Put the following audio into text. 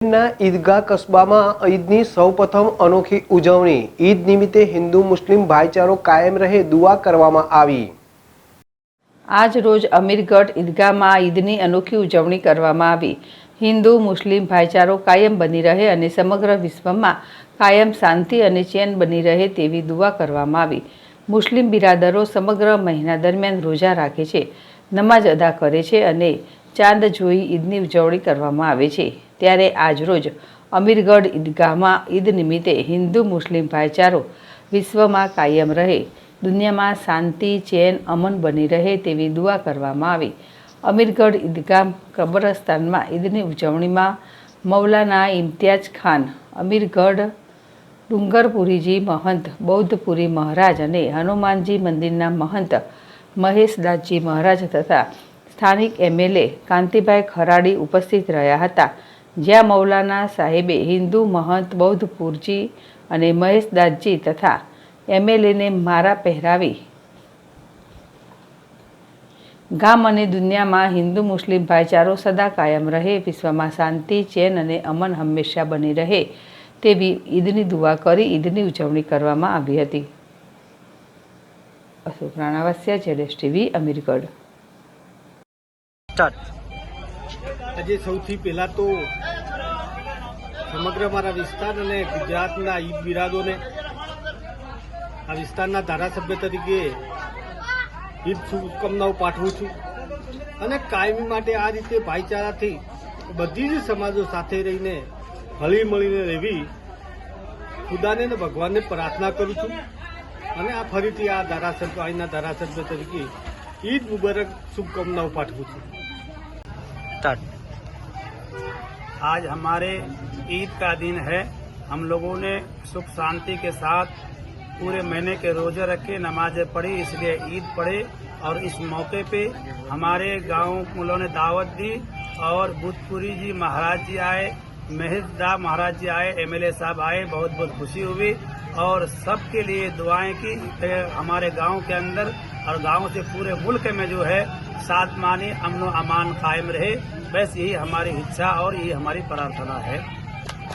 ના ઈદગાહ કસ્બામાં ઈદની સૌપ્રથમ અનોખી ઉજવણી। ઈદ નિમિત્તે હિન્દુ મુસ્લિમ ભાઈચારો કાયમ રહે દુઆ કરવામાં આવી। આજ રોજ અમીરગઢ ઈદગાહમાં ઈદની અનોખી ઉજવણી કરવામાં આવી। હિન્દુ મુસ્લિમ ભાઈચારો કાયમ બની રહે અને સમગ્ર વિશ્વમાં કાયમ શાંતિ અને ચેન બની રહે તેવી દુઆ કરવામાં આવી। મુસ્લિમ બિરાદરો સમગ્ર મહિના દરમિયાન રોજા રાખે છે, નમાજ અદા કરે છે અને ચાંદ જોઈ ઈદની ઉજવણી કરવામાં આવે છે। ત્યારે આજરોજ અમીરગઢ ઈદગાહમાં ઈદ નિમિત્તે હિન્દુ મુસ્લિમ ભાઈચારો વિશ્વમાં કાયમ રહે, દુનિયામાં શાંતિ ચેન અમન બની રહે તેવી દુઆ કરવામાં આવી। અમીરગઢ ઈદગાહ કબ્રસ્તાનમાં ઈદની ઉજવણીમાં મૌલાના ઇમ્તિયાઝ ખાન, અમીરગઢ ડુંગરપુરીજી મહંત, બૌદ્ધપુરી મહારાજ અને હનુમાનજી મંદિરના મહંત મહેશદાસજી મહારાજ તથા સ્થાનિક એમએલએ કાંતિભાઈ ખરાડી ઉપસ્થિત રહ્યા હતા। જ્યાં મૌલાના સાહેબે હિન્દુ મહંત બૌદ્ધપુરજી અને મહેશદાસજી તથા એમએલએને મારા પહેરાવી ગામ અને દુનિયામાં હિન્દુ મુસ્લિમ ભાઈચારો સદા કાયમ રહે, વિશ્વમાં શાંતિ ચેન અને અમન હંમેશા બની રહે તેવી ઈદની દુઆ કરી ઈદની ઉજવણી કરવામાં આવી હતી। અશોક રાણાવાસિયા, ZSTV, અમીરગઢ। આજે સૌથી પહેલા તો સમગ્ર મારા વિસ્તાર અને ગુજરાતના ઈદ બિરાદોને આ વિસ્તારના ધારાસભ્ય તરીકે ઈદ શુભકામનાઓ પાઠવું છું અને કાયમી માટે આ રીતે ભાઈચારાથી બધી જ સમાજો સાથે રહીને હળી મળીને રહેવી ખુદાને અને ભગવાનને પ્રાર્થના કરું છું અને આ ફરીથી આ ધારાસભ્ય અહીંના ધારાસભ્ય તરીકે ईद मुबारक शुभकामनाओं पाठवू छूं। आज हमारे ईद का दिन है। हम लोगों ने सुख शांति के साथ पूरे महीने के रोजे रखे, नमाजें पढ़ी, इसलिए ईद पढ़े और इस मौके पे हमारे गांव मुलों ने दावत दी और बुद्धपुरी जी महाराज जी आए, महेशदा महाराज जी आए, एमएलए साहब आए, बहुत बहुत खुशी हुई और सबके लिए दुआएं की हमारे गांव के अंदर और गांव से पूरे मुल्क में जो है साथ मानी अमन अमान कायम रहे। बस यही हमारी इच्छा और यही हमारी प्रार्थना है।